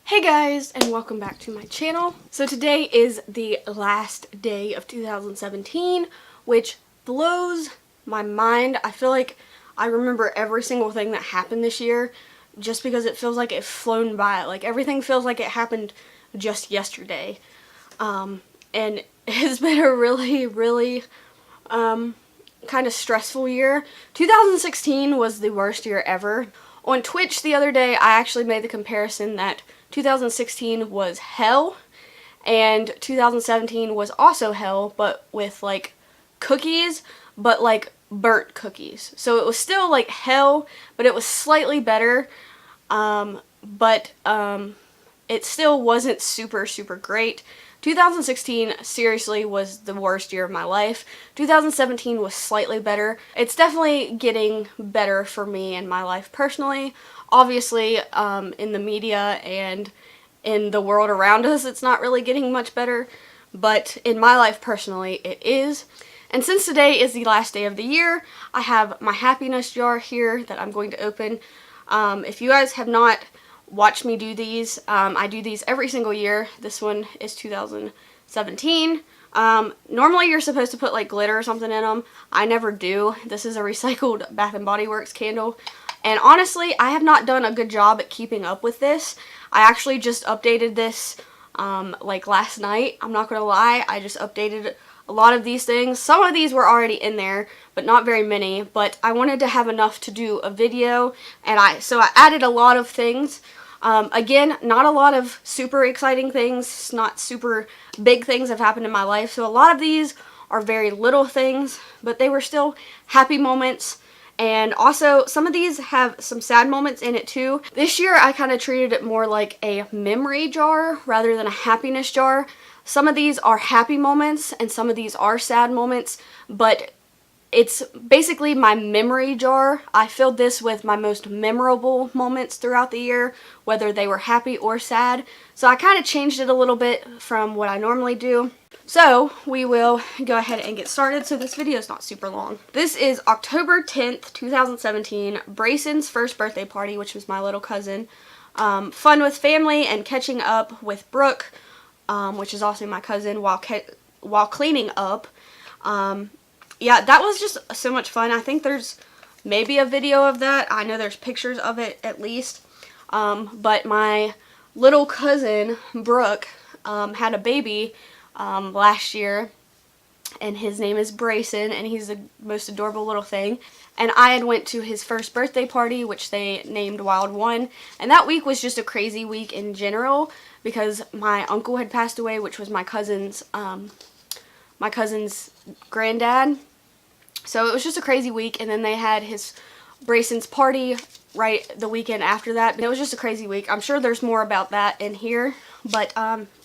Hey guys, and welcome back to my channel. So today is the last day of 2017, which blows my mind. I feel like I remember every single thing that happened this year just because it feels like it's flown by. Like everything feels like it happened just yesterday. And it's been a really kind of stressful year. 2016 was the worst year ever. On Twitch the other day, I actually made the comparison that 2016 was hell and 2017 was also hell, but with like cookies, but like burnt cookies. So it was still like hell, but it was slightly better. But it still wasn't super great. 2016 seriously was the worst year of my life. 2017 was slightly better. It's definitely getting better for me in my life personally. Obviously, in the media and in the world around us, it's not really getting much better. But in my life personally, it is. And since today is the last day of the year, I have my happiness jar here that I'm going to open. If you guys have not watched me do these, I do these every single year. This one is 2017. Normally you're supposed to put like glitter or something in them. I never do. This is a recycled Bath & Body Works candle. And honestly, I have not done a good job at keeping up with this. I actually just updated this like last night. I'm not gonna lie, I just updated a lot of these things. Some of these were already in there, but not very many. But I wanted to have enough to do a video, and so I added a lot of things. Again, not a lot of super exciting things, not super big things have happened in my life. So a lot of these are very little things, but they were still happy moments. And also, some of these have some sad moments in it too. This year, I kind of treated it more like a memory jar rather than a happiness jar. Some of these are happy moments and some of these are sad moments, but it's basically my memory jar. I filled this with my most memorable moments throughout the year, whether they were happy or sad. So I kind of changed it a little bit from what I normally do. So we will go ahead and get started so this video is not super long. This is October 10th, 2017, Brayson's first birthday party, which was my little cousin. Fun with family and catching up with Brooke, which is also my cousin, while cleaning up. Yeah, that was just so much fun. I think there's maybe a video of that. I know there's pictures of it at least. But my little cousin, Brooke, had a baby last year, and his name is Brayson, and he's the most adorable little thing. And I had went to his first birthday party, which they named Wild One, and that week was just a crazy week in general because my uncle had passed away, which was my cousin's granddad. So it was just a crazy week, and then they had Brayson's party right the weekend after that. It was just a crazy week. I'm sure there's more about that in here, but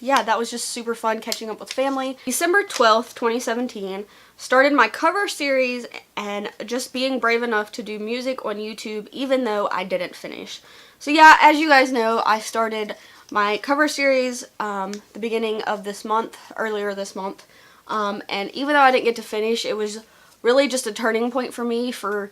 yeah, that was just super fun catching up with family. December 12th, 2017, started my cover series and just being brave enough to do music on YouTube even though I didn't finish. So yeah, as you guys know, I started my cover series the beginning of this month, earlier this month, and even though I didn't get to finish, it was really just a turning point for me for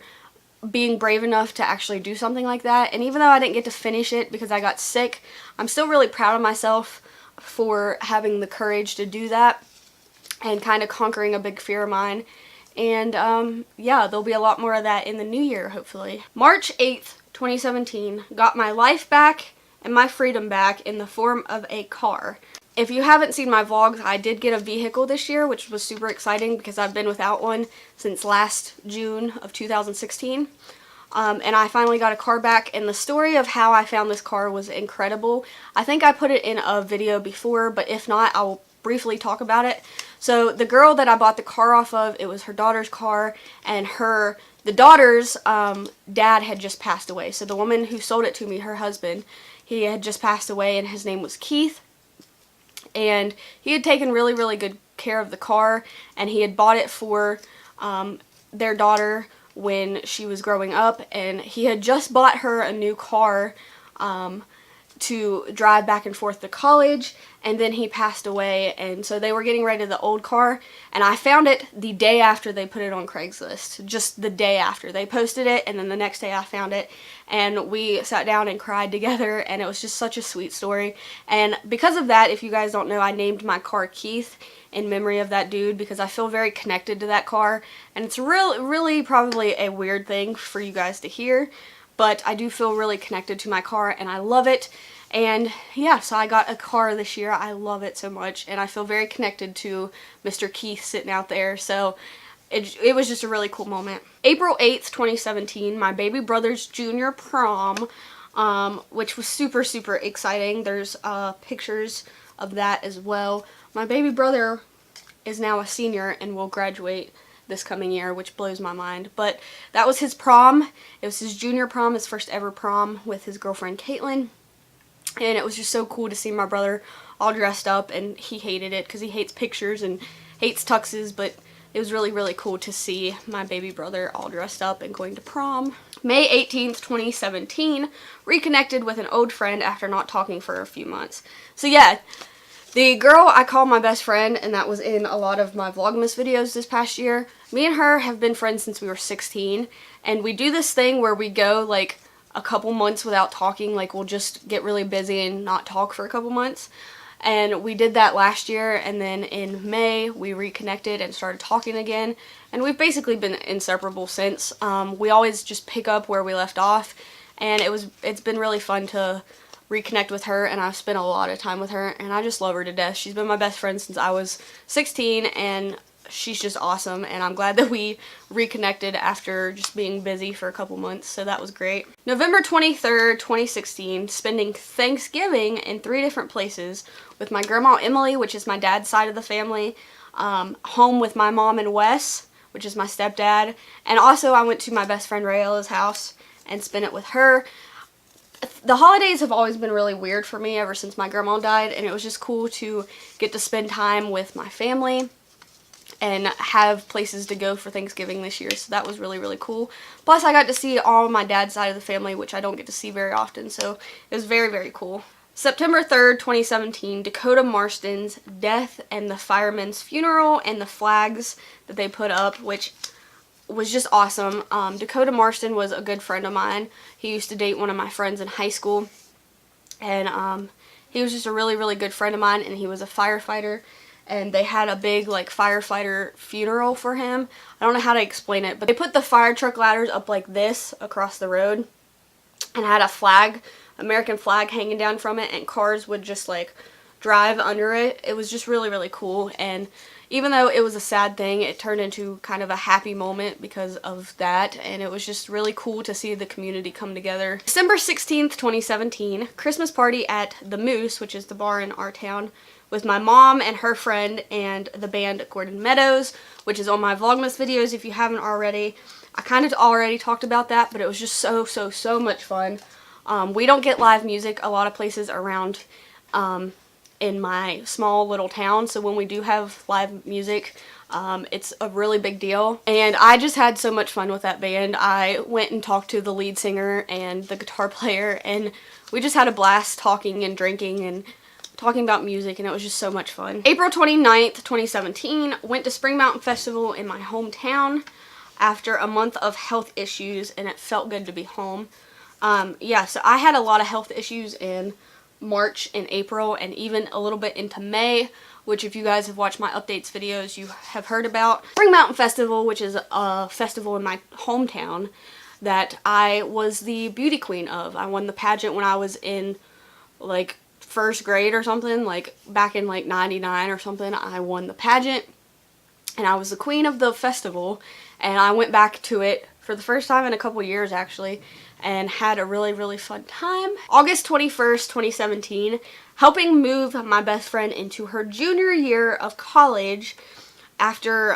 being brave enough to actually do something like that. And even though I didn't get to finish it because I got sick, I'm still really proud of myself for having the courage to do that and kind of conquering a big fear of mine. And yeah, there'll be a lot more of that in the new year, hopefully. March 8th, 2017, got my life back and my freedom back in the form of a car. If you haven't seen my vlogs, I did get a vehicle this year, which was super exciting because I've been without one since last June of 2016. And I finally got a car back, and the story of how I found this car was incredible. I think I put it in a video before, but if not, I'll briefly talk about it. So the girl that I bought the car off of, it was her daughter's car, and the daughter's dad had just passed away. So the woman who sold it to me, her husband, he had just passed away, and his name was Keith. And he had taken really good care of the car, and he had bought it for their daughter when she was growing up, and he had just bought her a new car to drive back and forth to college, and then he passed away, and so they were getting rid of the old car, and I found it the day after they put it on Craigslist. Just the day after they posted it, and then the next day I found it, and we sat down and cried together, and it was just such a sweet story. And because of that, if you guys don't know, I named my car Keith in memory of that dude, because I feel very connected to that car, and it's really probably a weird thing for you guys to hear, but I do feel really connected to my car, and I love it. And yeah, so I got a car this year. I love it so much, and I feel very connected to Mr. Keith sitting out there, so it was just a really cool moment. April 8th, 2017, my baby brother's junior prom, which was super exciting. There's pictures of that as well. My baby brother is now a senior and will graduate this coming year, which blows my mind. But that was his prom. It was his junior prom, his first ever prom with his girlfriend Caitlin. And it was just so cool to see my brother all dressed up, and he hated it because he hates pictures and hates tuxes, but it was really cool to see my baby brother all dressed up and going to prom. May 18th, 2017, reconnected with an old friend after not talking for a few months. So yeah, the girl I call my best friend, and that was in a lot of my Vlogmas videos this past year, me and her have been friends since we were 16, and we do this thing where we go like a couple months without talking. Like, we'll just get really busy and not talk for a couple months. And we did that last year, and then in May we reconnected and started talking again, and we've basically been inseparable since. We always just pick up where we left off, and it's been really fun to reconnect with her, and I've spent a lot of time with her, and I just love her to death. She's been my best friend since I was 16, and she's just awesome, and I'm glad that we reconnected after just being busy for a couple months, so that was great. November 23rd, 2016, spending Thanksgiving in 3 different places with my grandma Emily, which is my dad's side of the family, home with my mom and Wes, which is my stepdad, and also I went to my best friend Rayella's house and spent it with her. The holidays have always been really weird for me ever since my grandma died, and it was just cool to get to spend time with my family and have places to go for Thanksgiving this year, so that was really cool. Plus, I got to see all my dad's side of the family, which I don't get to see very often, so it was very cool. September 3rd, 2017, Dakota Marston's death and the fireman's funeral and the flags that they put up, which was just awesome. Dakota Marston was a good friend of mine. He used to date one of my friends in high school, and he was just a really good friend of mine, and he was a firefighter. And they had a big like firefighter funeral for him. I don't know how to explain it, but they put the fire truck ladders up like this across the road and had a flag, American flag hanging down from it, and cars would just like drive under it. It was just really cool, and even though it was a sad thing, it turned into kind of a happy moment because of that, and it was just really cool to see the community come together. December 16th, 2017, Christmas party at The Moose, which is the bar in our town, with my mom and her friend and the band Gordon Meadows, which is on my Vlogmas videos if you haven't already. I kind of already talked about that, but it was just so much fun. We don't get live music a lot of places around in my small little town, so when we do have live music, it's a really big deal, and I just had so much fun with that band. I went and talked to the lead singer and the guitar player, and we just had a blast talking and drinking and talking about music, and it was just so much fun. April 29th, 2017, went to Spring Mountain Festival in my hometown after a month of health issues, and it felt good to be home. Yeah, so I had a lot of health issues in March and April, and even a little bit into May, which if you guys have watched my updates videos, you have heard about. Spring Mountain Festival, which is a festival in my hometown that I was the beauty queen of. I won the pageant when I was in like first grade or something, like back in like 99 or something. I won the pageant, and I was the queen of the festival, and I went back to it for the first time in a couple years actually, and had a really fun time. August 21st, 2017, helping move my best friend into her junior year of college after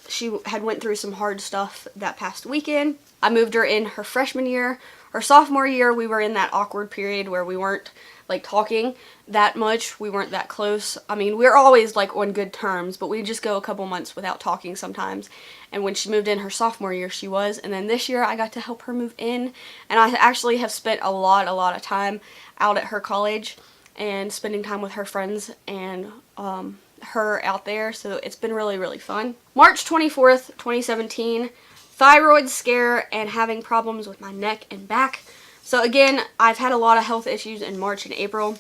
she had went through some hard stuff that past weekend. I moved her in her freshman year. Her sophomore year, we were in that awkward period where we weren't like talking that much. We weren't that close. I mean, we're always like on good terms, but we just go a couple months without talking sometimes. And when she moved in her sophomore year, she was. And then this year I got to help her move in. And I actually have spent a lot of time out at her college and spending time with her friends and her out there. So it's been really fun. March 24th, 2017, thyroid scare and having problems with my neck and back. So again, I've had a lot of health issues in March and April,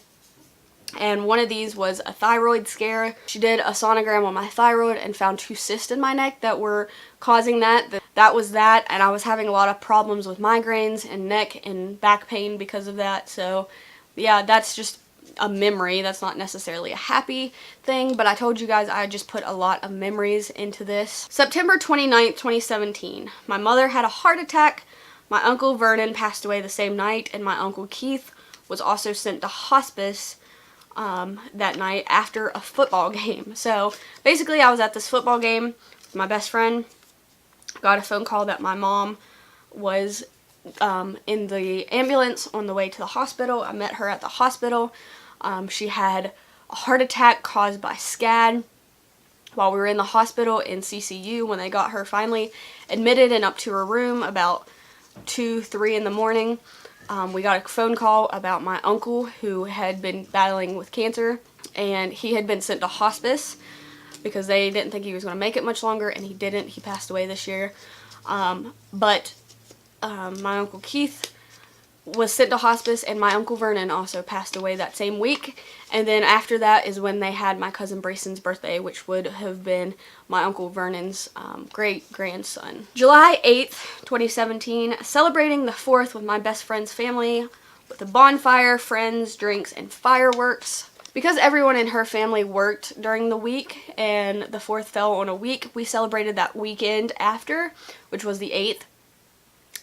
and one of these was a thyroid scare. She did a sonogram on my thyroid and found 2 cysts in my neck that were causing that. That was that, and I was having a lot of problems with migraines and neck and back pain because of that. So yeah, that's just a memory. That's not necessarily a happy thing, but I told you guys I just put a lot of memories into this. September 29th, 2017, my mother had a heart attack. My Uncle Vernon passed away the same night, and my Uncle Keith was also sent to hospice that night after a football game. So basically I was at this football game with my best friend, got a phone call that my mom was in the ambulance on the way to the hospital. I met her at the hospital. She had a heart attack caused by SCAD while we were in the hospital in CCU when they got her finally admitted and up to her room about 2-3 in the morning. We got a phone call about my uncle who had been battling with cancer, and he had been sent to hospice because they didn't think he was going to make it much longer, and he didn't. He passed away this year. But my Uncle Keith was sent to hospice, and my Uncle Vernon also passed away that same week. And then after that is when they had my cousin Brayson's birthday, which would have been my Uncle Vernon's great-grandson. July 8th, 2017, celebrating the 4th with my best friend's family with a bonfire, friends, drinks, and fireworks. Because everyone in her family worked during the week and the 4th fell on a week, we celebrated that weekend after, which was the 8th.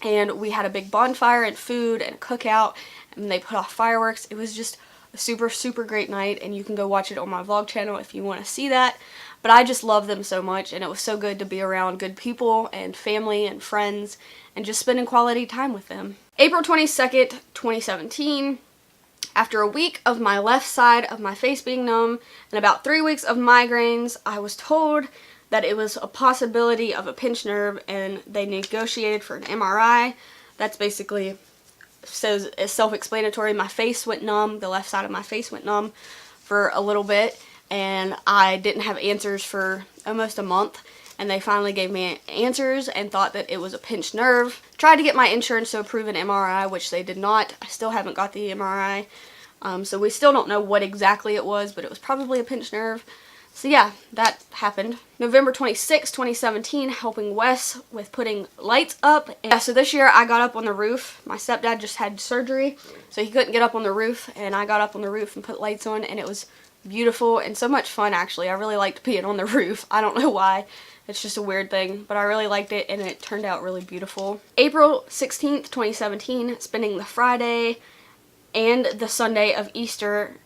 And we had a big bonfire and food and a cookout, and they put off fireworks. It was just a super great night, and you can go watch it on my vlog channel if you want to see that. But I just love them so much, and it was so good to be around good people and family and friends and just spending quality time with them. April 22nd, 2017. After a week of my left side of my face being numb and about 3 weeks of migraines, I was told that it was a possibility of a pinched nerve, and they negotiated for an MRI. That's basically, says, it's self-explanatory. My face went numb, the left side of my face went numb for a little bit, and I didn't have answers for almost a month, and they finally gave me answers and thought that it was a pinched nerve. Tried to get my insurance to approve an MRI, which they did not. I still haven't got the MRI, so we still don't know what exactly it was, but it was probably a pinched nerve. So yeah, that happened. November 26, 2017, helping Wes with putting lights up. And yeah, so this year I got up on the roof. My stepdad just had surgery, so he couldn't get up on the roof, and I got up on the roof and put lights on, and it was beautiful and so much fun, actually. I really liked being on the roof. I don't know why. It's just a weird thing, but I really liked it, and it turned out really beautiful. April 16th, 2017, spending the Friday and the Sunday of Easter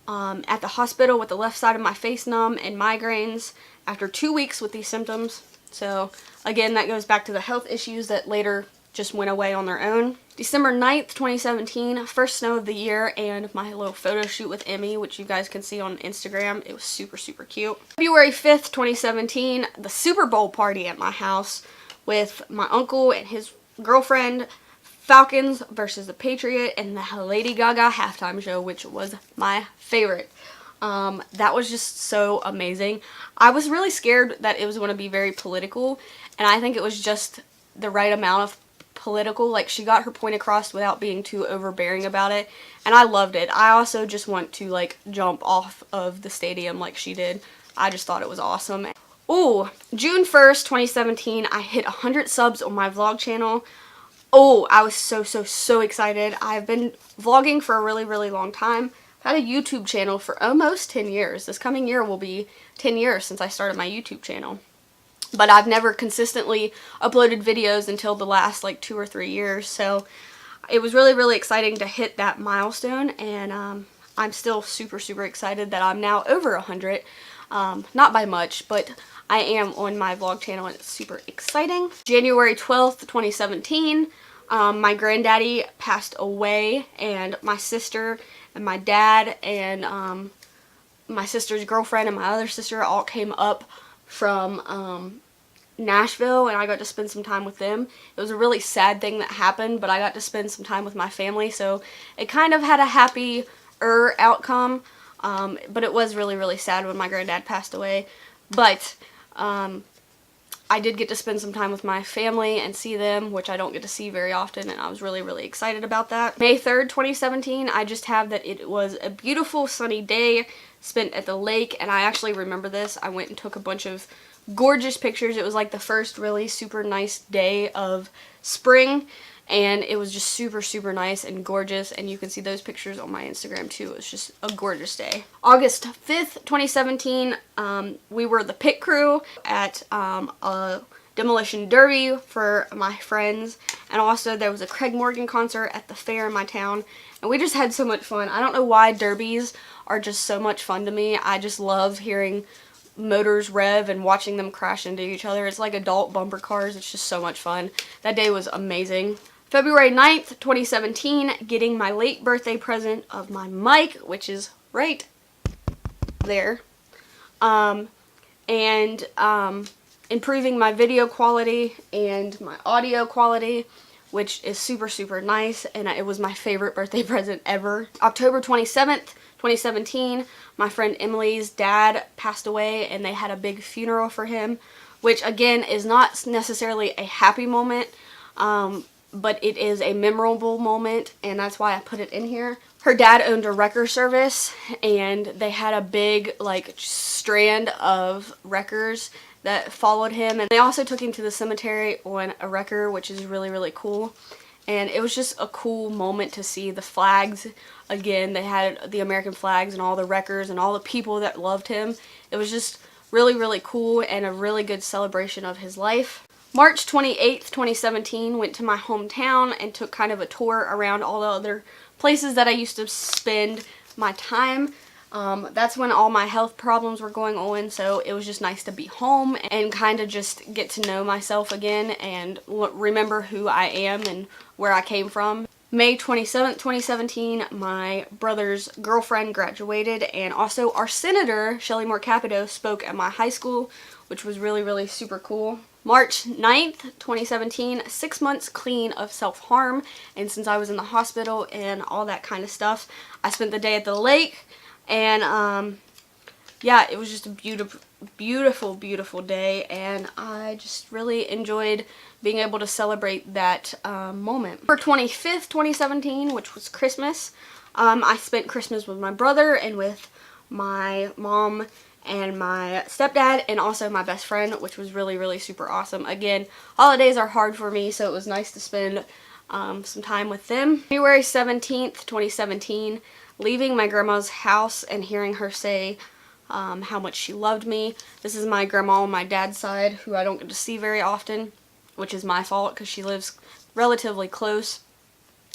at the hospital with the left side of my face numb and migraines after 2 weeks with these symptoms. So again, that goes back to the health issues that later just went away on their own. December 9th, 2017, first snow of the year, and my little photo shoot with Emmy, which you guys can see on Instagram. It was super cute. February 5th, 2017, the Super Bowl party at my house with my uncle and his girlfriend. Falcons versus the Patriot, and the Lady Gaga halftime show, which was my favorite. That was just so amazing. I was really scared that it was going to be very political, and I think it was just the right amount of political. Like, she got her point across without being too overbearing about it, and I loved it. I also just want to, like, jump off of the stadium like she did. I just thought it was awesome. Ooh, June 1st, 2017, I hit 100 subs on my vlog channel. Oh, I was so excited. I've been vlogging for a really long time. I've had a YouTube channel for almost 10 years. This coming year will be 10 years since I started my YouTube channel. But I've never consistently uploaded videos until the last like 2 or 3 years. So it was really exciting to hit that milestone, and I'm still super excited that I'm now over 100. Not by much, but I am on my vlog channel, and it's super exciting. January 12th, 2017, my granddaddy passed away, and my sister and my dad and my sister's girlfriend and my other sister all came up from Nashville, and I got to spend some time with them. It was a really sad thing that happened, but I got to spend some time with my family, so it kind of had a happier outcome, but it was really, really sad when my granddad passed away. But I did get to spend some time with my family and see them, which I don't get to see very often, and I was really, really excited about that. May 3rd, 2017, I just have that it was a beautiful sunny day spent at the lake, and I actually remember this. I went and took a bunch of gorgeous pictures. It was like the first really super nice day of spring, and it was just super, super nice and gorgeous, and you can see those pictures on my Instagram too. It was just a gorgeous day. August 5th, 2017, we were the pit crew at a demolition derby for my friends, and also there was a Craig Morgan concert at the fair in my town, and we just had so much fun. I don't know why derbies are just so much fun to me. I just love hearing motors rev and watching them crash into each other. It's like adult bumper cars. It's just so much fun. That day was amazing. February 9th, 2017, getting my late birthday present of my mic, which is right there. Improving my video quality and my audio quality, which is super, super nice, and it was my favorite birthday present ever. October 27th, 2017, my friend Emily's dad passed away, and they had a big funeral for him, which again is not necessarily a happy moment, but it is a memorable moment, and that's why I put it in here. Her dad owned a wrecker service, and they had a big like strand of wreckers that followed him, and they also took him to the cemetery on a wrecker, which is really, really cool. And it was just a cool moment to see the flags again. They had the American flags and all the wreckers and all the people that loved him. It was just really, really cool and a really good celebration of his life. March 28th, 2017, went to my hometown and took kind of a tour around all the other places that I used to spend my time. That's when all my health problems were going on, so it was just nice to be home and kind of just get to know myself again and remember who I am and where I came from. May 27th, 2017, my brother's girlfriend graduated, and also our senator, Shelley Moore Capito, spoke at my high school, which was really, really super cool. March 9th, 2017, 6 months clean of self-harm, and since I was in the hospital and all that kind of stuff, I spent the day at the lake. And yeah, it was just a beautiful, beautiful, beautiful day, and I just really enjoyed being able to celebrate that moment. For 25th, 2017, which was Christmas, I spent Christmas with my brother and with my mom and my stepdad and also my best friend, which was really, really super awesome. Again, holidays are hard for me, so it was nice to spend some time with them. February 17th, 2017, leaving my grandma's house and hearing her say how much she loved me. This is my grandma on my dad's side, who I don't get to see very often, which is my fault because she lives relatively close.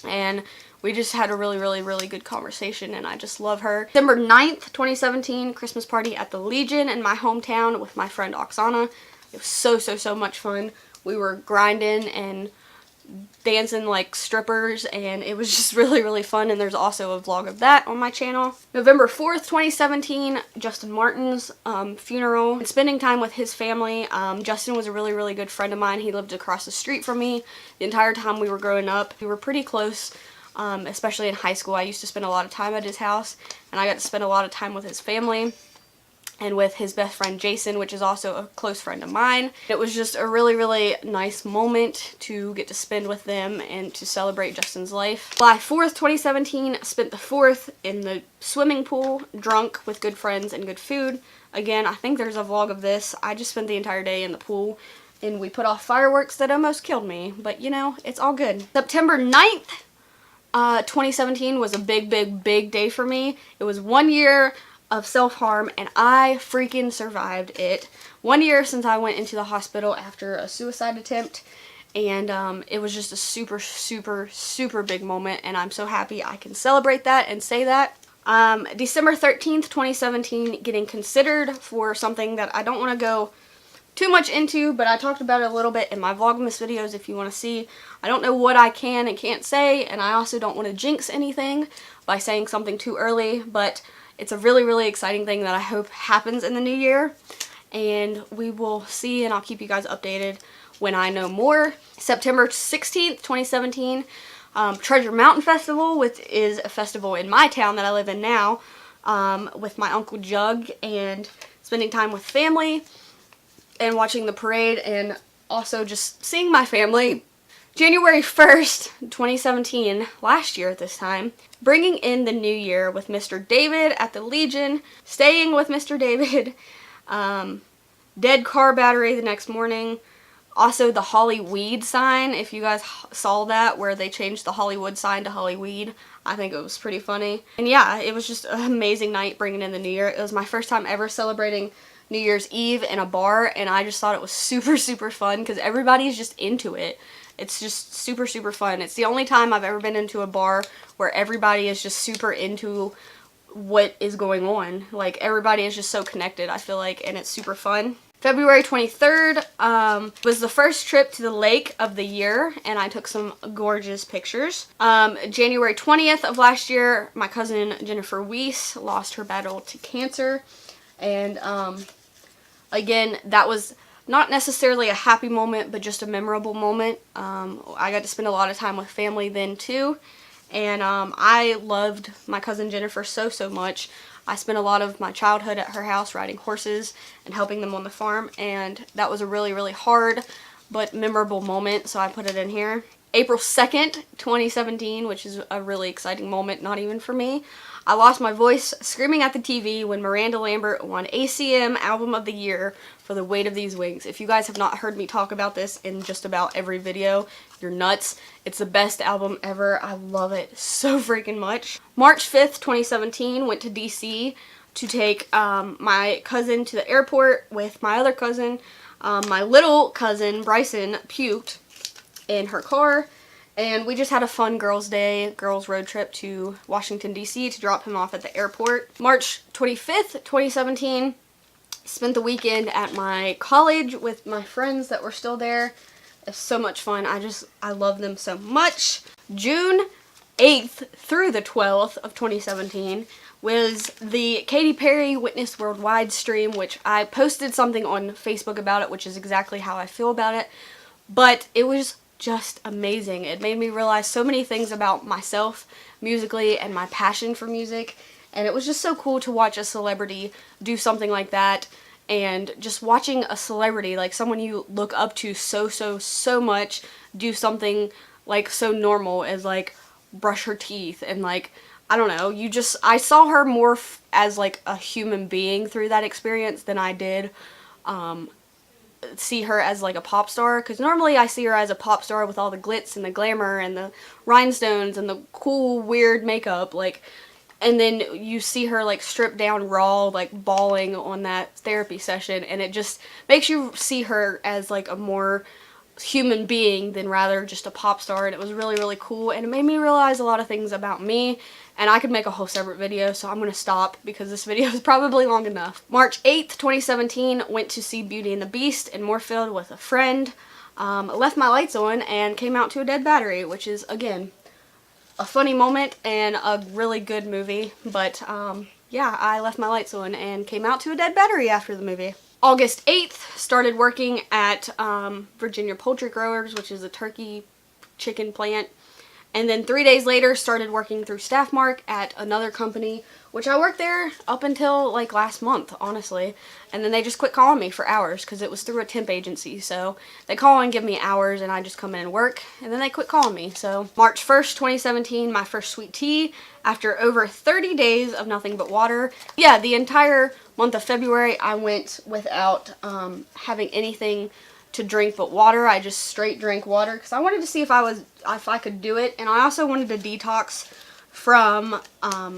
And we just had a really, really, really good conversation, and I just love her. December 9th, 2017, Christmas party at the Legion in my hometown with my friend Oksana. It was so, so, so much fun. We were grinding and dancing like strippers, and it was just really, really fun, and there's also a vlog of that on my channel. November 4th, 2017, Justin Martin's funeral and spending time with his family. Justin was a really, really good friend of mine. He lived across the street from me the entire time we were growing up. We were pretty close, especially in high school. I used to spend a lot of time at his house, and I got to spend a lot of time with his family and with his best friend Jason, which is also a close friend of mine. It was just a really, really nice moment to get to spend with them and to celebrate Justin's life. July 4th, 2017, spent the 4th in the swimming pool, drunk with good friends and good food. Again, I think there's a vlog of this. I just spent the entire day in the pool, and we put off fireworks that almost killed me, but you know, it's all good. September 9th, 2017 was a big, big, big day for me. It was 1 year of self-harm, and I freaking survived it. 1 year since I went into the hospital after a suicide attempt, and it was just a super, super, super big moment, and I'm so happy I can celebrate that and say that. December 13th, 2017, getting considered for something that I don't want to go too much into, but I talked about it a little bit in my Vlogmas videos if you want to see. I don't know what I can and can't say, and I also don't want to jinx anything by saying something too early, but it's a really, really exciting thing that I hope happens in the new year, and we will see, and I'll keep you guys updated when I know more. September 16th, 2017, Treasure Mountain Festival, which is a festival in my town that I live in now, with my Uncle Jug, and spending time with family and watching the parade, and also just seeing my family. January 1st, 2017, last year at this time, bringing in the new year with Mr. David at the Legion, staying with Mr. David, dead car battery the next morning. Also the Hollyweed sign, if you guys saw that, where they changed the Hollywood sign to Hollyweed. I think it was pretty funny. And yeah, it was just an amazing night bringing in the new year. It was my first time ever celebrating New Year's Eve in a bar, and I just thought it was super, super fun because everybody's just into it. It's just super, super fun. It's the only time I've ever been into a bar where everybody is just super into what is going on. Like, everybody is just so connected, I feel like, and it's super fun. February 23rd was the first trip to the lake of the year, and I took some gorgeous pictures. January 20th of last year, my cousin Jennifer Weiss lost her battle to cancer, and again, that was not necessarily a happy moment, but just a memorable moment. I got to spend a lot of time with family then too, and I loved my cousin Jennifer so, so much. I spent a lot of my childhood at her house riding horses and helping them on the farm, and that was a really, really hard but memorable moment, so I put it in here. April 2nd, 2017, which is a really exciting moment, not even for me. I lost my voice screaming at the TV when Miranda Lambert won ACM Album of the Year for The Weight of These Wings. If you guys have not heard me talk about this in just about every video, you're nuts. It's the best album ever. I love it so freaking much. March 5th, 2017, went to DC to take my cousin to the airport with my other cousin. My little cousin, Bryson, puked in her car, and we just had a fun girls' day, girls' road trip to Washington, D.C. to drop him off at the airport. March 25th, 2017, spent the weekend at my college with my friends that were still there. It's so much fun. I love them so much. June 8th through the 12th of 2017 was the Katy Perry Witness Worldwide stream, which I posted something on Facebook about it, which is exactly how I feel about it. But it was just amazing. It made me realize so many things about myself musically and my passion for music, and it was just so cool to watch a celebrity do something like that, and just watching a celebrity, like someone you look up to so much, do something like so normal as like brush her teeth, and like, I don't know, I saw her more as like a human being through that experience than I did see her as like a pop star, because normally I see her as a pop star with all the glitz and the glamour and the rhinestones and the cool weird makeup, like, and then you see her like stripped down raw, like bawling on that therapy session, and it just makes you see her as like a more human being than rather just a pop star, and it was really, really cool, and it made me realize a lot of things about me, and I could make a whole separate video, so I'm going to stop because this video is probably long enough. March 8th, 2017, went to see Beauty and the Beast in Moorfield with a friend, left my lights on, and came out to a dead battery, which is, again, a funny moment and a really good movie, but yeah, I left my lights on and came out to a dead battery after the movie. August 8th, started working at Virginia Poultry Growers, which is a turkey chicken plant. And then 3 days later, started working through Staffmark at another company, which I worked there up until like last month, honestly. And then they just quit calling me for hours because it was through a temp agency. So they call and give me hours, and I just come in and work, and then they quit calling me. So March 1st, 2017, my first sweet tea after over 30 days of nothing but water. Yeah, the entire month of February, I went without having anything to drink but water. I just straight drank water because I wanted to see if I could do it, and I also wanted to detox from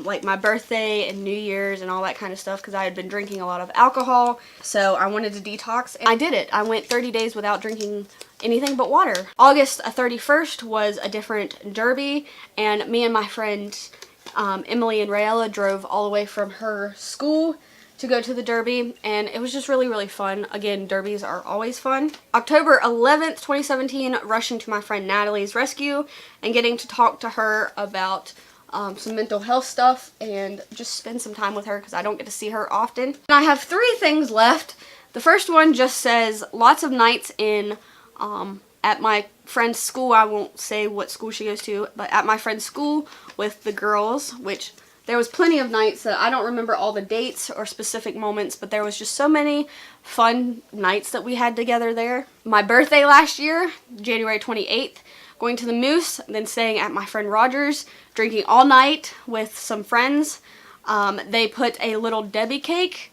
like my birthday and New Year's and all that kind of stuff because I had been drinking a lot of alcohol, so I wanted to detox, and I did it. I went 30 days without drinking anything but water. August 31st was a different derby, and me and my friend Emily and Rayella drove all the way from her school to go to the Derby, and it was just really, really fun. Again, derbies are always fun. October 11th, 2017, rushing to my friend Natalie's rescue and getting to talk to her about some mental health stuff and just spend some time with her because I don't get to see her often. And I have 3 things left. The first one just says lots of nights in at my friend's school. I won't say what school she goes to, but at my friend's school with the girls, which there was plenty of nights that I don't remember all the dates or specific moments, but there was just so many fun nights that we had together there. My birthday last year, January 28th, going to the Moose, then staying at my friend Roger's, drinking all night with some friends. They put a little Debbie cake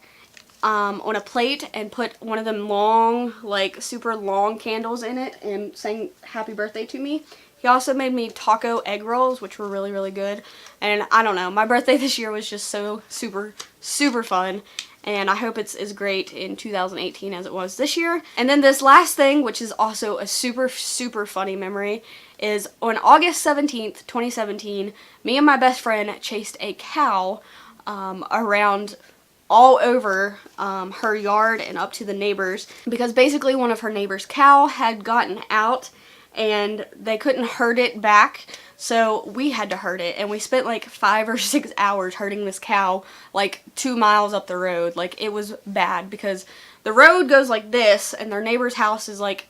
on a plate and put one of them long, like super long candles in it and sang happy birthday to me. He also made me taco egg rolls, which were really, really good. And I don't know, my birthday this year was just so super, super fun. And I hope it's as great in 2018 as it was this year. And then this last thing, which is also a super, super funny memory, is on August 17th, 2017, me and my best friend chased a cow around all over her yard and up to the neighbors, because basically one of her neighbors' cow had gotten out and they couldn't herd it back, so we had to herd it, and we spent like 5 or 6 hours herding this cow like 2 miles up the road. Like, it was bad because the road goes like this and their neighbor's house is like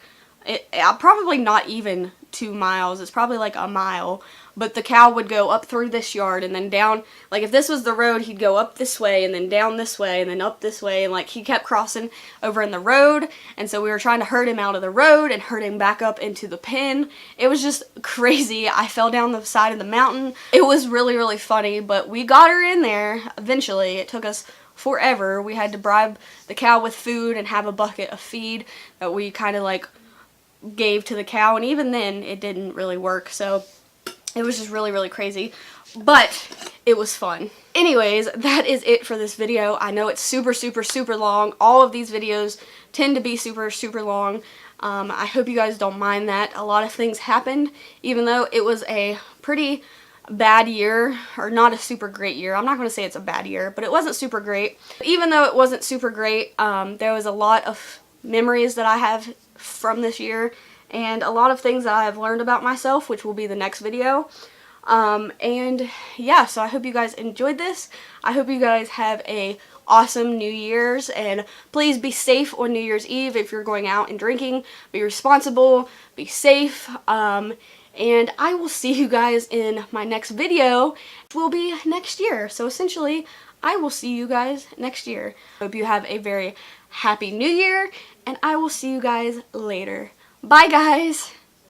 probably not even 2 miles, it's probably like a mile, but the cow would go up through this yard and then down. Like, if this was the road, he'd go up this way and then down this way and then up this way, and like he kept crossing over in the road, and so we were trying to herd him out of the road and herd him back up into the pen. It was just crazy. I fell down the side of the mountain. It was really, really funny, but we got her in there eventually. It took us forever. We had to bribe the cow with food and have a bucket of feed that we kind of like gave to the cow, and even then it didn't really work, so it was just really, really crazy, but it was fun. Anyways, that is it for this video. I know it's super, super, super long. All of these videos tend to be super, super long. I hope you guys don't mind that. A lot of things happened, even though it was a pretty bad year, or not a super great year. I'm not going to say it's a bad year, but it wasn't super great. Even though it wasn't super great, there was a lot of memories that I have from this year, and a lot of things that I have learned about myself, which will be the next video. And yeah, so I hope you guys enjoyed this. I hope you guys have a awesome New Year's, and please be safe on New Year's Eve if you're going out and drinking. Be responsible, be safe, and I will see you guys in my next video, which will be next year. So essentially, I will see you guys next year. Hope you have a very happy New Year, and I will see you guys later. Bye, guys!